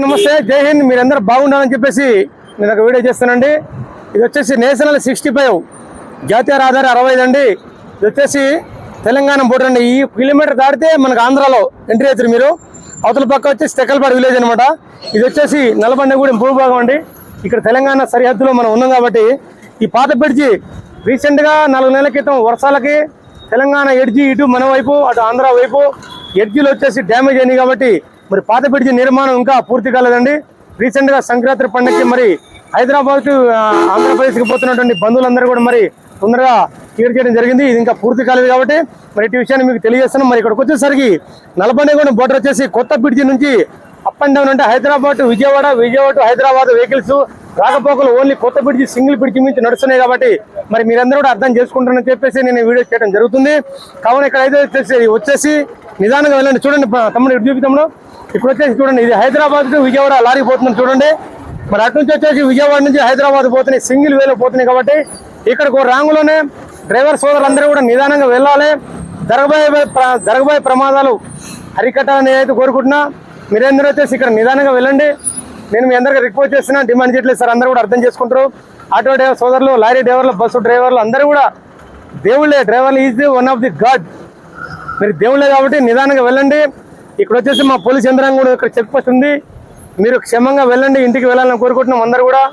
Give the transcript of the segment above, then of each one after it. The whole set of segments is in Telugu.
నమస్తే, జై హింద్. మీరందరూ బాగుండాలని చెప్పేసి నేను ఒక వీడియో చేస్తానండి. ఇది వచ్చేసి నేషనల్ 65 జాతీయ రహదారి 65 అండి. ఇది వచ్చేసి తెలంగాణ బోర్డర్ అండి. ఈ కిలోమీటర్ దాటితే మనకు ఆంధ్రాలో ఎంట్రీ అవుతారు మీరు. అవతల పక్క వచ్చేసి తెక్కలపాడు విలేజ్ అనమాట. ఇది వచ్చేసి నల్లబండగూడెం భూభాగం అండి. ఇక్కడ తెలంగాణ సరిహద్దులో మనం ఉన్నాం కాబట్టి ఈ పాత బ్రిడ్జి రీసెంట్గా 4 నెలల క్రితం వర్షాలకి తెలంగాణ ఎడ్జి ఇటు మన వైపు అటు ఆంధ్ర వైపు ఎడ్జిలు వచ్చేసి డ్యామేజ్ అయినాయి కాబట్టి మరి పాత బ్రిడ్జి నిర్మాణం ఇంకా పూర్తి కాలేదండి. రీసెంట్గా సంక్రాంతి పండుగకి మరి హైదరాబాద్ ఆంధ్రప్రదేశ్కి పోతున్నటువంటి బంధువులందరూ కూడా మరి తొందరగా క్లియర్ చేయడం జరిగింది. ఇది ఇంకా పూర్తి కాలేదు కాబట్టి మరి ఈ విషయాన్ని మీకు తెలియజేస్తున్నాం. మరి ఇక్కడికి వచ్చేసరికి నల్లబండగూడెం బోర్డర్ వచ్చేసి కొత్త బ్రిడ్జి నుంచి అప్ అండ్ డౌన్ అంటే Hyderabad to Vijayawada, Vijayawada to Hyderabad vehicles రాకపోకలు ఓన్లీ కొత్త బ్రిడ్జి సింగిల్ బ్రిడ్జి నుంచి నడుస్తున్నాయి కాబట్టి మరి మీరందరూ కూడా అర్థం చేసుకుంటారని చెప్పేసి నేను వీడియో చేయడం జరుగుతుంది. కావున ఇక్కడ అయితే వచ్చేసి నిదానంగా వెళ్ళండి. చూడండి తమ్ముడు, ఇటు చూపిస్తాము. ఇప్పుడు వచ్చేసి చూడండి, ఇది హైదరాబాద్ టు విజయవాడ లారీ పోతుంది చూడండి. మరి అటు నుంచి వచ్చేసి విజయవాడ నుంచి హైదరాబాద్ పోతున్నాయి, సింగిల్ వేలో పోతున్నాయి కాబట్టి ఇక్కడికి రాంగులోనే డ్రైవర్ సోదరులందరూ కూడా నిదానంగా వెళ్ళాలి. జరగబోయే ప్రమాదాలు అరికట్టాలని అయితే కోరుకుంటున్నా. మీరందరూ వచ్చేసి ఇక్కడ నిదానంగా వెళ్ళండి. నేను మీ అందరికీ రిక్వెస్ట్ చేస్తున్నా, డిమాండ్ చేయట్లేదు సార్. అందరూ కూడా అర్థం చేసుకుంటారు. ఆటో డ్రైవర్ సోదరులు, లారీ డ్రైవర్లు, బస్సు డ్రైవర్లు అందరూ కూడా దేవుళ్ళే. డ్రైవర్లు is one of the God. మీరు దేవుళ్ళే కాబట్టి నిదానంగా వెళ్ళండి. ఇక్కడ వచ్చేసి మా పోలీస్ యంత్రాంగం కూడా ఇక్కడ చెక్ పోస్ట్ ఉంది. మీరు క్షేమంగా వెళ్ళండి, ఇంటికి వెళ్ళాలని కోరుకుంటున్నాం అందరూ కూడా.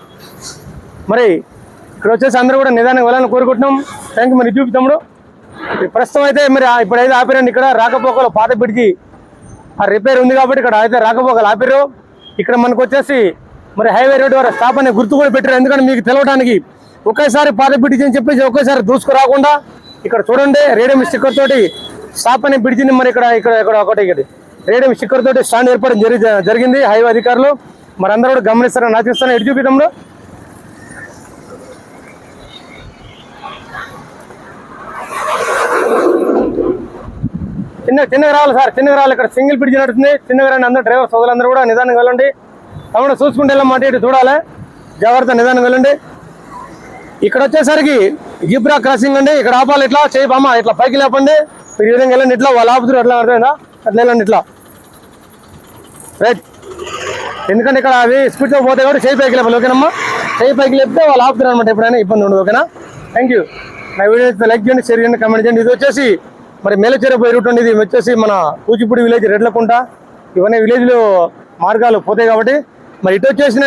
మరి ఇక్కడ వచ్చేసి అందరూ కూడా నిదానంగా వెళ్ళాలని కోరుకుంటున్నాం. Thank you. మరి చూపిస్తాము. ప్రస్తుతం అయితే మరి ఇప్పుడైతే ఆపిరండి. ఇక్కడ రాకపోకలు పాత బ్రిడ్జి రిపేర్ ఉంది కాబట్టి ఇక్కడ అయితే రాకపోకలు ఆపిరు. ఇక్కడ మనకు వచ్చేసి మరి హైవే రోడ్ వారు స్టాప్ అనే గుర్తు కూడా పెట్టారు. ఎందుకంటే మీకు తెలవడానికి ఒకేసారి పాత బ్రిడ్జి అని చెప్పేసి ఒకేసారి దూసుకురాకుండా ఇక్కడ చూడండి రేడియం స్టిక్కర్ తోటి స్టాప్ అనే బ్రిడ్జిని మరి ఇక్కడ ఒకటి రేడియం స్టిక్కర్ తోటి స్టాండ్ ఏర్పడడం జరిగింది హైవే అధికారులు. మరి అందరూ కూడా గమనిస్తారని ఆశిస్తాను. ఎటు చూపిద్దాంలో చిన్నగా రావాలి సార్, చిన్నగా రావాలి. ఇక్కడ సింగిల్ బ్రిడ్జి నడుస్తుంది. చిన్నగా రండి అందరూ, డ్రైవర్ సోదరులందరూ కూడా నిదానంగా వెళ్ళండి. తమ్ముడు చూసుకుంటే వెళ్ళమాట, ఇటు చూడాలి, జాగ్రత్త, నిదానంగా వెళ్ళండి. ఇక్కడ వచ్చేసరికి జీబ్రా క్రాసింగ్ అండి. ఇక్కడ ఆపాలి. ఇట్లా చేయబమ్మా, ఇట్లా పైకి లేపండి. మీరు ఈ విధంగా వెళ్ళండి. ఇట్లా వాళ్ళు ఆపుతారు. అట్లా అర్థమైందా? అట్లా వెళ్ళండి ఇట్లా, రైట్. ఎందుకంటే ఇక్కడ అవి స్పీడ్తో పోతాయి కాబట్టి చేయి పైకి లేపాలి. ఓకేనమ్మా? చేయి పైకి లేపితే వాళ్ళు ఆపుతారు అనమాట. ఎప్పుడైనా ఇబ్బంది ఉండదు. ఓకేనా? Thank you. నా వీడియో లైక్ చేయండి, షేర్ చేయండి, కామెంట్ చేయండి. ఇది వచ్చేసి మరి మేలచెర పోయి రూట్ అండి. ఇది వచ్చేసి మన కూచిపూడి విలేజ్, రెడ్లకుంట, ఇవన్నీ విలేజ్లో మార్గాలు పోతాయి కాబట్టి మరి ఇటు వచ్చేసిన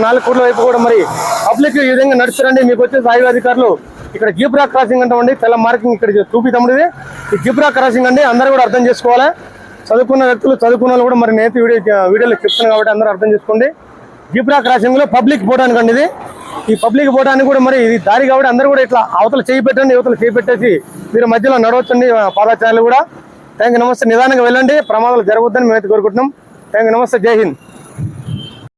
4 కోట్ల వైపు కూడా మరి పబ్లిక్ ఈ విధంగా నడుస్తారండి. మీకు వచ్చేసి హైవే అధికారులు ఇక్కడ జీబ్రా క్రాసింగ్ అంటామండి. తెల్ల మార్కింగ్ ఇక్కడ చూపిస్తాము. ఇది జీబ్రా క్రాసింగ్ అండి. అందరూ కూడా అర్థం చేసుకోవాలి. చదువుకున్న వ్యక్తులు, చదువుకున్న వాళ్ళు కూడా మరి నేతి వీడియోలో చెప్తున్నాను కాబట్టి అందరూ అర్థం చేసుకోండి. జీబ్రా క్రాసింగ్ లో పబ్లిక్ పోవడానికి అండి. ఇది ఈ పబ్లిక్ పోవడానికి కూడా మరి ఇది దారి కాబట్టి అందరూ కూడా ఇట్లా అవతల చేయి పెట్టండి, యువతలు చేయి పెట్టేసి మీరు మధ్యలో నడవచ్చండి పాదాచారులు కూడా. Thank you. నమస్తే. నిదానంగా వెళ్ళండి, ప్రమాదాలు జరగవద్దని మేమైతే కోరుకుంటున్నాం. Thank you. నమస్తే. జై హింద్.